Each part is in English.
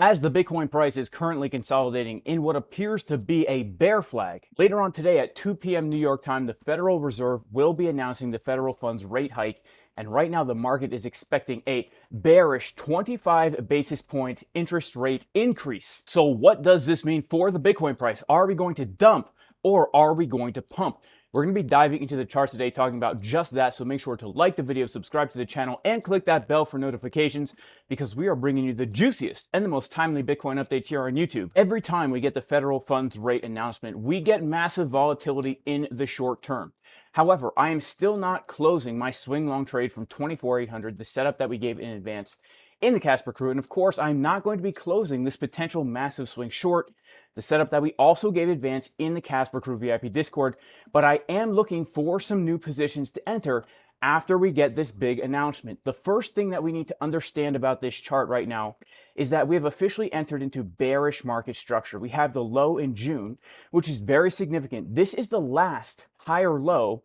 as the Bitcoin price is currently consolidating in what appears to be a bear flag. Later on today at 2 p.m. New York time, the Federal Reserve will be announcing the federal funds rate hike, and right now the market is expecting a bearish 25 basis point interest rate increase. So what does this mean for the Bitcoin price? Are we going to dump or are we going to pump? We're going to be diving into the charts today, talking about just that, so make sure to like the video, subscribe to the channel, and click that bell for notifications, because we are bringing you the juiciest and the most timely Bitcoin updates here on YouTube. Every time we get the federal funds rate announcement, we get massive volatility in the short term. However, I am still not closing my swing long trade from 24,800, the setup that we gave in advance in the Casper crew. And of course, I'm not going to be closing this potential massive swing short, the setup that we also gave advance in the Casper crew VIP Discord, but I am looking for some new positions to enter after we get this big announcement. The first thing that we need to understand about this chart right now is that we have officially entered into bearish market structure. We have the low in June, which is very significant. This is the last higher low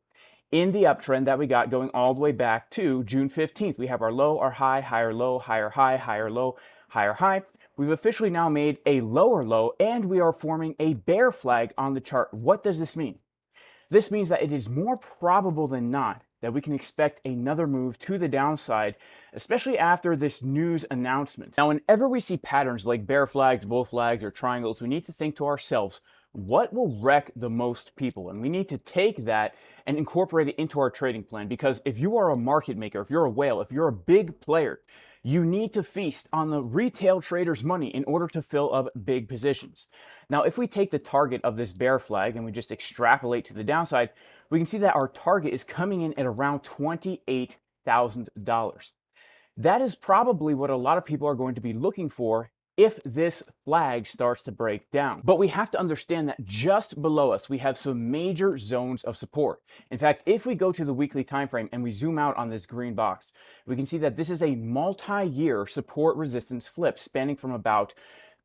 in the uptrend that we got going all the way back to June 15th. We have our low, our high, higher low, higher high, higher low, higher high. We've officially now made a lower low, and we are forming a bear flag on the chart. What does this mean? This means that it is more probable than not that we can expect another move to the downside, especially after this news announcement. Now, whenever we see patterns like bear flags, bull flags, or triangles, we need to think to ourselves, what will wreck the most people? And we need to take that and incorporate it into our trading plan, because if you are a market maker, if you're a whale, if you're a big player, you need to feast on the retail trader's money in order to fill up big positions. Now, if we take the target of this bear flag and we just extrapolate to the downside, we can see that our target is coming in at around $28,000. That is probably what a lot of people are going to be looking for if this flag starts to break down. But we have to understand that just below us, we have some major zones of support. In fact, if we go to the weekly time frame and we zoom out on this green box, we can see that this is a multi-year support resistance flip spanning from about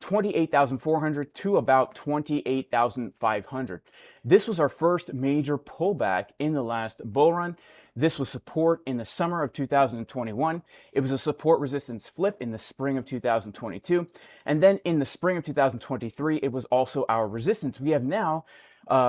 28,400 to about 28,500. This was our first major pullback in the last bull run. This was support in the summer of 2021. It was a support resistance flip in the spring of 2022. And then in the spring of 2023, it was also our resistance. We have now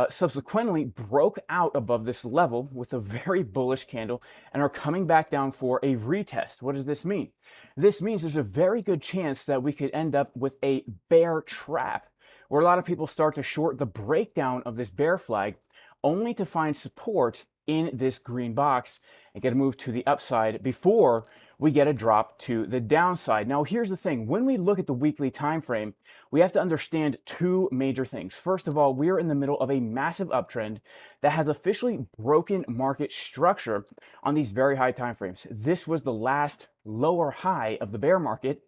subsequently broke out above this level with a very bullish candle and are coming back down for a retest. What does this mean? This means there's a very good chance that we could end up with a bear trap, where a lot of people start to short the breakdown of this bear flag, only to find support in this green box and get a move to the upside before we get a drop to the downside. Now, here's the thing. When we look at the weekly time frame, we have to understand two major things. First of all, we are in the middle of a massive uptrend that has officially broken market structure on these very high time frames. This was the last lower high of the bear market.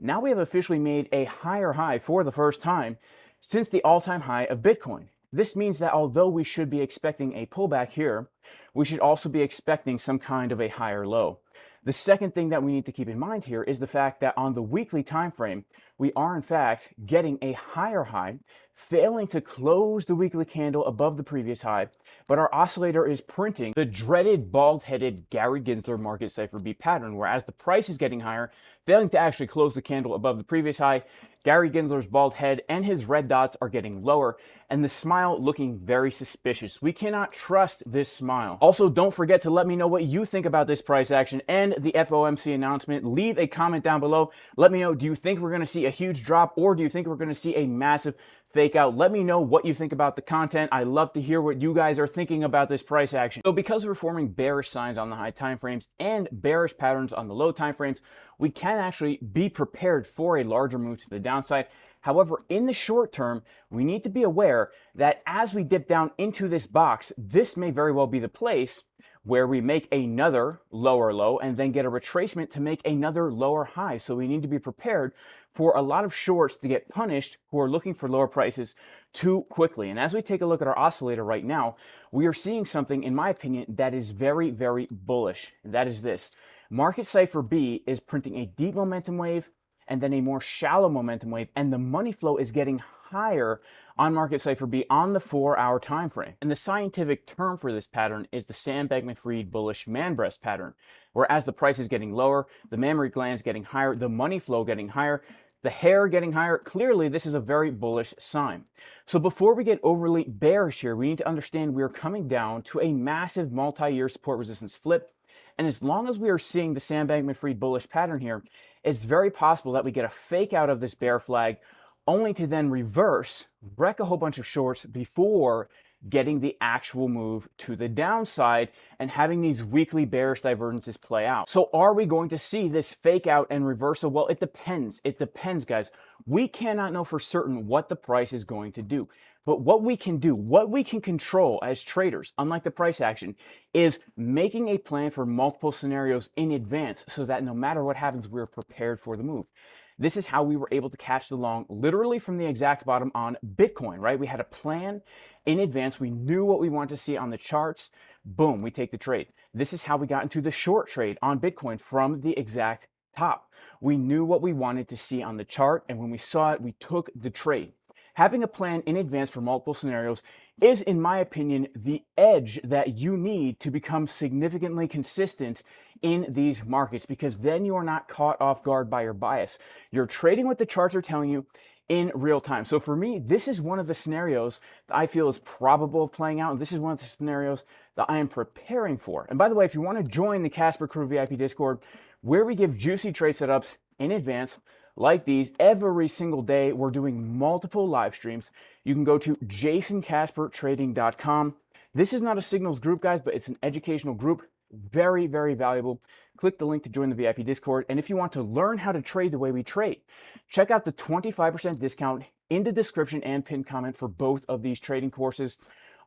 Now we have officially made a higher high for the first time since the all-time high of Bitcoin. This means that although we should be expecting a pullback here, we should also be expecting some kind of a higher low. The second thing that we need to keep in mind here is the fact that on the weekly time frame, we are in fact getting a higher high, failing to close the weekly candle above the previous high, but our oscillator is printing the dreaded bald-headed Gary Gensler market Cipher B pattern, whereas the price is getting higher, failing to actually close the candle above the previous high. Gary Gensler's bald head and his red dots are getting lower, and the smile looking very suspicious. We cannot trust this smile. Also, don't forget to let me know what you think about this price action and the FOMC announcement. Leave a comment down below. Let me know, do you think we're going to see a huge drop, or do you think we're going to see a massive fake out? Let me know what you think about the content. I love to hear what you guys are thinking about this price action. So because we're forming bearish signs on the high time frames and bearish patterns on the low time frames, we can actually be prepared for a larger move to the downside. However, in the short term, we need to be aware that as we dip down into this box, this may very well be the place where we make another lower low and then get a retracement to make another lower high. So we need to be prepared for a lot of shorts to get punished who are looking for lower prices too quickly. And as we take a look at our oscillator right now, we are seeing something, in my opinion, that is very, very bullish. And that is this. Market Cipher B is printing a deep momentum wave and then a more shallow momentum wave, and the money flow is getting higher on Market Cipher B on the 4-hour time frame. And the scientific term for this pattern is the Sam Bankman-Fried bullish man breast pattern, where as the price is getting lower, the mammary glands getting higher, the money flow getting higher, the hair getting higher, clearly this is a very bullish sign. So before we get overly bearish here, we need to understand we are coming down to a massive multi-year support resistance flip. And as long as we are seeing the Sam Bankman-Fried bullish pattern here, it's very possible that we get a fake out of this bear flag only to then reverse, wreck a whole bunch of shorts before getting the actual move to the downside and having these weekly bearish divergences play out. So are we going to see this fake out and reversal? Well, it depends. It depends, guys. We cannot know for certain what the price is going to do. But what we can do, what we can control as traders, unlike the price action, is making a plan for multiple scenarios in advance so that no matter what happens, we're prepared for the move. This is how we were able to catch the long literally from the exact bottom on Bitcoin, right? We had a plan in advance. We knew what we wanted to see on the charts. Boom, we take the trade. This is how we got into the short trade on Bitcoin from the exact top. We knew what we wanted to see on the chart, and when we saw it, we took the trade. Having a plan in advance for multiple scenarios is, in my opinion, the edge that you need to become significantly consistent in these markets, because then you are not caught off guard by your bias. You're trading what the charts are telling you in real time. So for me, this is one of the scenarios that I feel is probable of playing out. And this is one of the scenarios that I am preparing for. And by the way, if you want to join the Casper Crew VIP Discord, where we give juicy trade setups in advance, like these every single day, we're doing multiple live streams. You can go to jasoncaspertrading.com. This is not a signals group, guys, but it's an educational group. Very, very valuable. Click the link to join the VIP Discord. And if you want to learn how to trade the way we trade, check out the 25% discount in the description and pinned comment for both of these trading courses.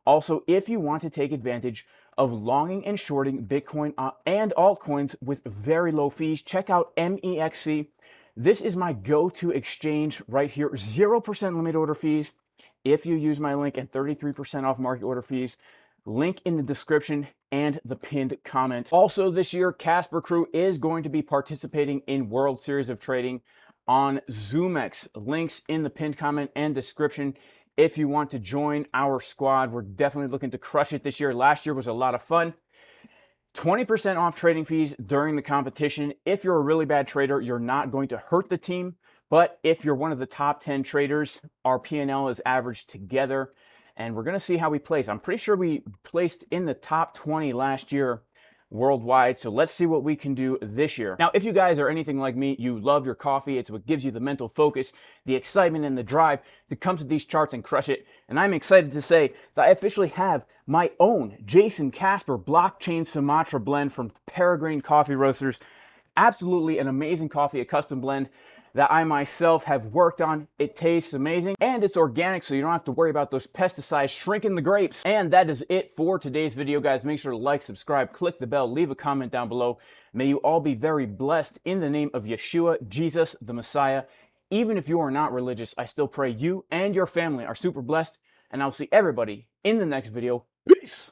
Also, if you want to take advantage of longing and shorting Bitcoin and altcoins with very low fees, check out MEXC. This is my go-to exchange right here. 0% limit order fees if you use my link, and 33% off market order fees. Link in the description and the pinned comment. Also this year, Casper Crew is going to be participating in World Series of Trading on ZOOMEX. Links in the pinned comment and description if you want to join our squad. We're definitely looking to crush it this year. Last year was a lot of fun. 20% off trading fees during the competition. If you're a really bad trader, you're not going to hurt the team. But if you're one of the top 10 traders, our P&L is averaged together. And we're going to see how we place. I'm pretty sure we placed in the top 20 last year worldwide. So let's see what we can do this year. Now, if you guys are anything like me, you love your coffee. It's what gives you the mental focus, the excitement, and the drive to come to these charts and crush it. And I'm excited to say that I officially have my own Jason Casper Blockchain Sumatra blend from Peregrine Coffee Roasters. Absolutely an amazing coffee, a custom blend that I myself have worked on. It tastes amazing and it's organic, so you don't have to worry about those pesticides shrinking the grapes. And that is it for today's video, guys. Make sure to like, subscribe, click the bell, leave a comment down below. May you all be very blessed in the name of Yeshua, Jesus, the Messiah. Even if you are not religious, I still pray you and your family are super blessed, and I'll see everybody in the next video. Peace!